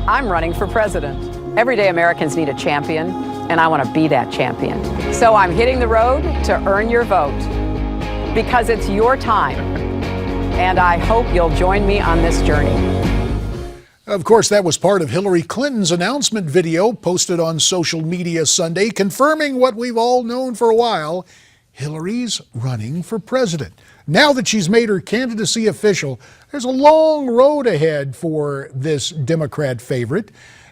I'm running for president. Everyday Americans need a champion, and I want to be that champion. So I'm hitting the road to earn your vote, because it's your time, and I hope you'll join me on this journey. Of course, that was part of Hillary Clinton's announcement video posted on social media Sunday, confirming what we've all known for a while. Hillary's running for president. Now that she's made her candidacy official, there's a long road ahead for this Democrat favorite,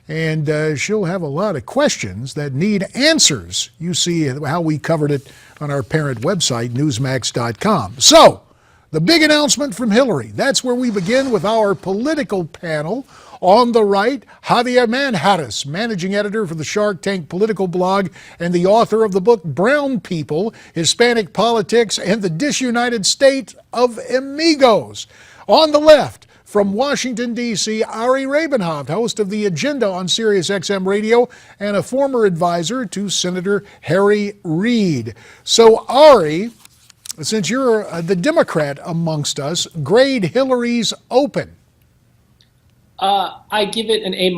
and she'll have a lot of questions that need answers. You see how we covered it on our parent website, Newsmax.com. So, the big announcement from Hillary. That's where we begin with our political panel. On the right, Javier Manjarres, managing editor for the Shark Tank political blog and the author of the book Brown People, Hispanic Politics and the Disunited State of Amigos. On the left, from Washington, D.C., Ari Rabin-Havt, host of The Agenda on SiriusXM Radio and a former advisor to Senator Harry Reid. So, Ari, since you're the Democrat amongst us, grade Hillary's open. I give it an A-.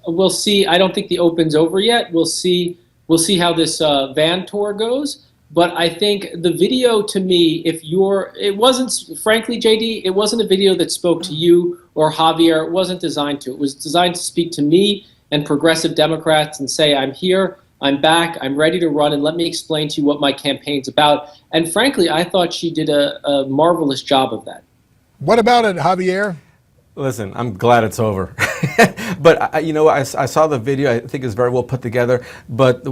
We'll see. I don't think the open's over yet. We'll see how this van tour goes. But I think the video, to me, it wasn't, frankly, JD, it wasn't a video that spoke to you or Javier. It wasn't designed to. It was designed to speak to me and progressive Democrats and say, I'm here, I'm back, I'm ready to run, and let me explain to you what my campaign's about. And frankly, I thought she did a marvelous job of that. What about it, Javier? Listen, I'm glad it's over. But I saw the video. I think it's very well put together. But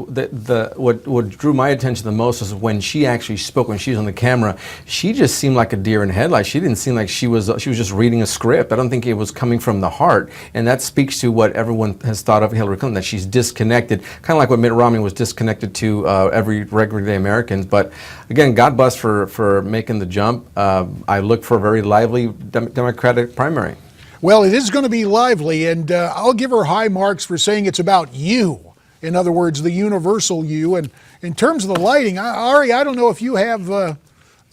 what drew my attention the most was when she actually spoke, when she was on the camera. She just seemed like a deer in headlights. She didn't seem like she was just reading a script. I don't think it was coming from the heart. And that speaks to what everyone has thought of Hillary Clinton, that she's disconnected, kind of like what Mitt Romney was disconnected to every regular day Americans. But again, God bless for making the jump. I look for a very lively Democratic primary. Well, it is going to be lively, and I'll give her high marks for saying it's about you. In other words, the universal you. And in terms of the lighting, Ari, I don't know if you have the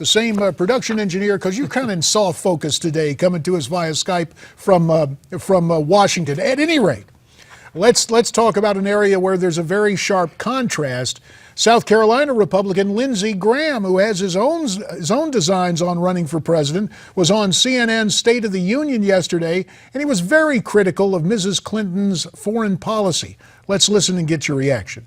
same production engineer, because you're kind of in soft focus today, coming to us via Skype from Washington. At any rate, let's talk about an area where there's a very sharp contrast. South Carolina Republican Lindsey Graham, who has his own designs on running for president, was on CNN's State of the Union yesterday, and he was very critical of Mrs. Clinton's foreign policy. Let's listen and get your reaction.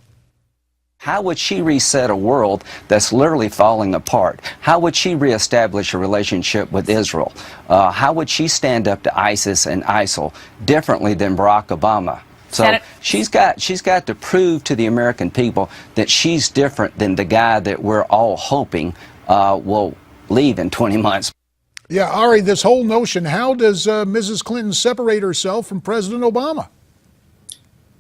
How would she reset a world that's literally falling apart? How would she reestablish a relationship with Israel? How would she stand up to ISIS and ISIL differently than Barack Obama? So she's got to prove to the American people that she's different than the guy that we're all hoping will leave in 20 months. Yeah, Ari, this whole notion, how does Mrs. Clinton separate herself from President Obama?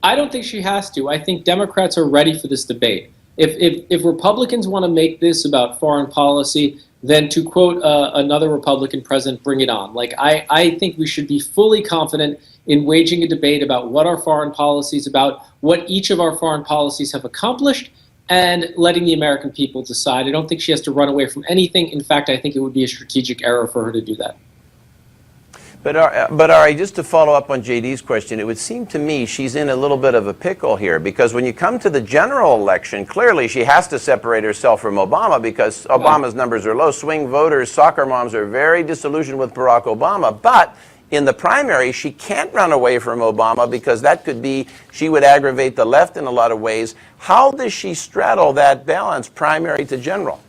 I don't think she has to. I think Democrats are ready for this debate. If Republicans want to make this about foreign policy, then to quote another Republican president, bring it on. Like, I think we should be fully confident in waging a debate about what our foreign policy is about, what each of our foreign policies have accomplished, and letting the American people decide. I don't think she has to run away from anything. In fact, I think it would be a strategic error for her to do that. But Ari, just to follow up on JD's question, it would seem to me she's in a little bit of a pickle here, because when you come to the general election, clearly she has to separate herself from Obama, because Obama's numbers are low. Swing voters, soccer moms are very disillusioned with Barack Obama. But in the primary, she can't run away from Obama, because that could be, she would aggravate the left in a lot of ways. How does she straddle that balance, primary to general?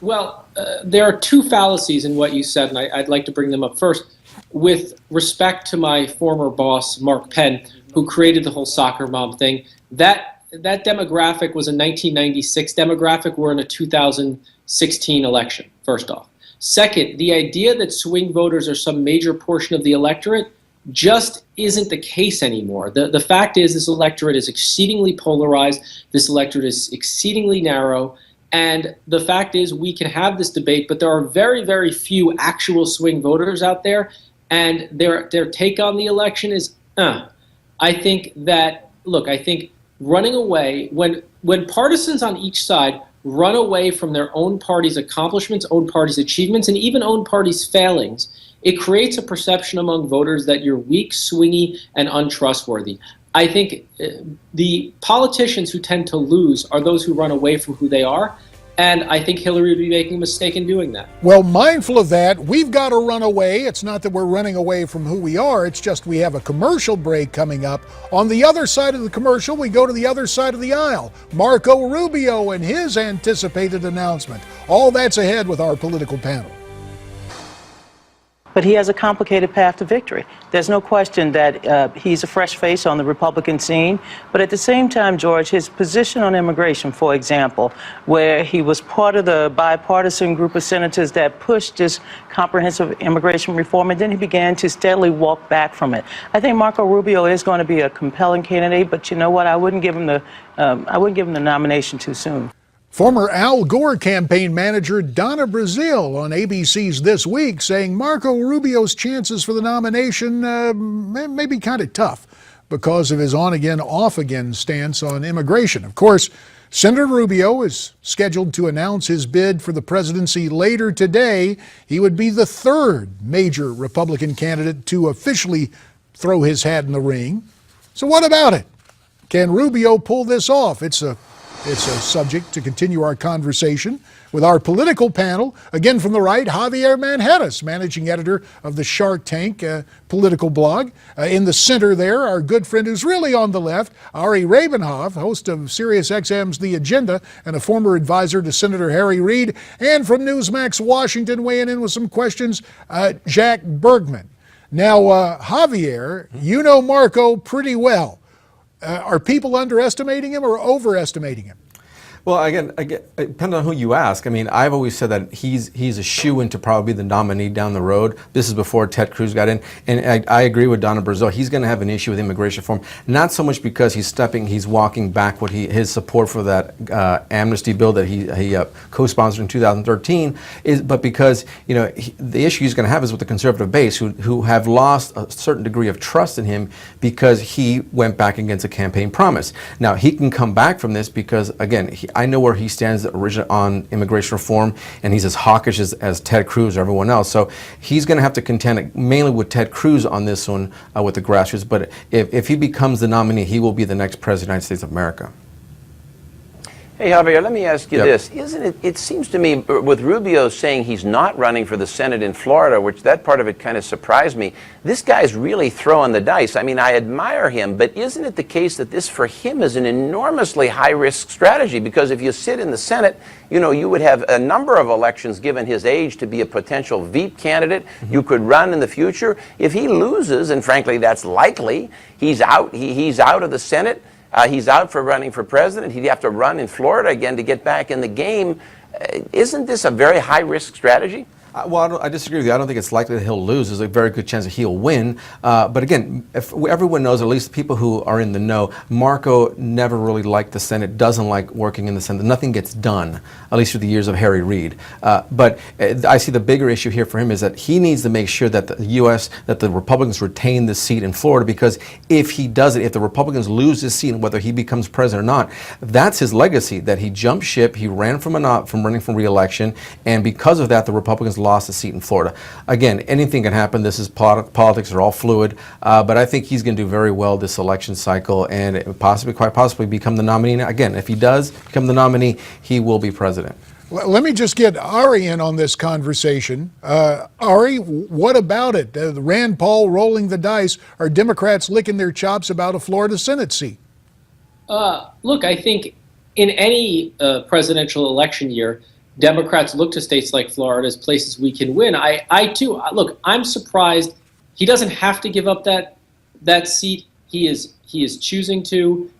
Well, there are two fallacies in what you said, and I'd like to bring them up first. With respect to my former boss, Mark Penn, who created the whole soccer mom thing, that demographic was a 1996 demographic. We're in a 2016 election, first off. Second, the idea that swing voters are some major portion of the electorate just isn't the case anymore. The fact is, this electorate is exceedingly polarized. This electorate is exceedingly narrow. And the fact is, we can have this debate, but there are very, very few actual swing voters out there. And their take on the election is, I think that, look, I think running away, when partisans on each side run away from their own party's accomplishments, own party's achievements, and even own party's failings, it creates a perception among voters that you're weak, swingy, and untrustworthy. I think the politicians who tend to lose are those who run away from who they are. And I think Hillary would be making a mistake in doing that. Well, mindful of that, we've got to run away. It's not that we're running away from who we are. It's just we have a commercial break coming up. On the other side of the commercial, we go to the other side of the aisle. Marco Rubio and his anticipated announcement. All that's ahead with our political panel. But he has a complicated path to victory. There's no question that he's a fresh face on the Republican scene. But at the same time, George, his position on immigration, for example, where he was part of the bipartisan group of senators that pushed this comprehensive immigration reform, and then he began to steadily walk back from it. I think Marco Rubio is going to be a compelling candidate, but you know what? I wouldn't give him the nomination too soon. Former Al Gore campaign manager Donna Brazile on ABC's This Week saying Marco Rubio's chances for the nomination may be kind of tough because of his on-again, off-again stance on immigration. Of course, Senator Rubio is scheduled to announce his bid for the presidency later today. He would be the third major Republican candidate to officially throw his hat in the ring. So what about it? Can Rubio pull this off? It's a subject to continue our conversation with our political panel. Again, from the right, Javier Manjarres, managing editor of the Shark Tank political blog. In the center there, our good friend who's really on the left, Ari Rabin-Havt, host of SiriusXM's The Agenda and a former advisor to Senator Harry Reid. And from Newsmax Washington, weighing in with some questions, Jack Bergman. Now, Javier, you know Marco pretty well. Are people underestimating him or overestimating him? Well, again, depending on who you ask. I mean, I've always said that he's a shoo-in to probably be the nominee down the road. This is before Ted Cruz got in. And I agree with Donna Brazile. He's going to have an issue with immigration reform, not so much because he's walking back his support for that amnesty bill that he co-sponsored in 2013, but because, you know, the issue he's going to have is with the conservative base who have lost a certain degree of trust in him because he went back against a campaign promise. Now, he can come back from this because, again, I know where he stands on immigration reform, and he's as hawkish as Ted Cruz or everyone else. So he's going to have to contend mainly with Ted Cruz on this one with the grassroots. But if he becomes the nominee, he will be the next president of the United States of America. Hey, Javier, let me ask you Yep. this. It seems to me, with Rubio saying he's not running for the Senate in Florida, which that part of it kind of surprised me, this guy's really throwing the dice. I mean, I admire him, but isn't it the case that this for him is an enormously high-risk strategy? Because if you sit in the Senate, you know, you would have a number of elections given his age to be a potential Veep candidate. Mm-hmm. You could run in the future. If he loses, and frankly that's likely, he's out. He's out of the Senate. He's out for running for president. He'd have to run in Florida again to get back in the game. Isn't this a very high-risk strategy? Well, I disagree with you. I don't think it's likely that he'll lose. There's a very good chance that he'll win. But again, everyone knows, at least people who are in the know, Marco never really liked the Senate, doesn't like working in the Senate. Nothing gets done, at least through the years of Harry Reid. But I see the bigger issue here for him is that he needs to make sure that the Republicans retain the seat in Florida, because if he does it, if the Republicans lose his seat, whether he becomes president or not, that's his legacy, that he jumped ship, he ran from running for re-election, and because of that, the Republicans lost a seat in Florida. Again, anything can happen. This is politics are all fluid, but I think he's going to do very well this election cycle and quite possibly become the nominee. Again, if he does become the nominee, he will be president. Let me just get Ari in on this conversation. Ari, what about it? Rand Paul rolling the dice. Are Democrats licking their chops about a Florida Senate seat? Look, I think in any presidential election year, Democrats look to states like Florida as places we can win. I too, look, I'm surprised he doesn't have to give up that seat. He is choosing to.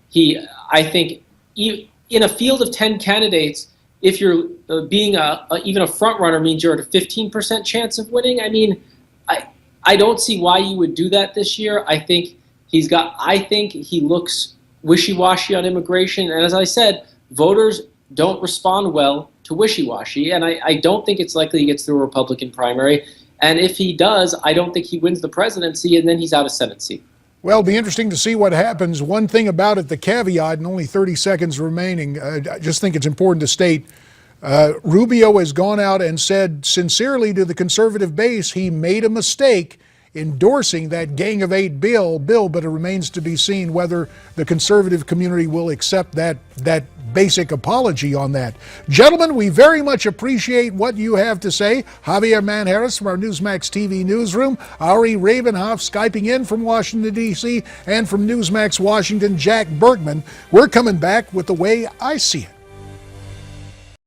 I think in a field of 10 candidates, if you're being even a front runner means you're at a 15% chance of winning. I mean, I don't see why you would do that this year. I think he looks wishy-washy on immigration, and as I said, voters don't respond well to wishy-washy, and I don't think it's likely he gets through a Republican primary. And if he does, I don't think he wins the presidency, and then he's out of Senate seat. Well, it'll be interesting to see what happens. One thing about it, the caveat, and only 30 seconds remaining, I just think it's important to state Rubio has gone out and said sincerely to the conservative base he made a mistake endorsing that Gang of Eight bill, but it remains to be seen whether the conservative community will accept that basic apology on that. Gentlemen, we very much appreciate what you have to say. Javier Manjarres from our Newsmax TV newsroom, Ari Rabin-Havt Skyping in from Washington, D.C., and from Newsmax Washington, Jack Bergman. We're coming back with The Way I See It.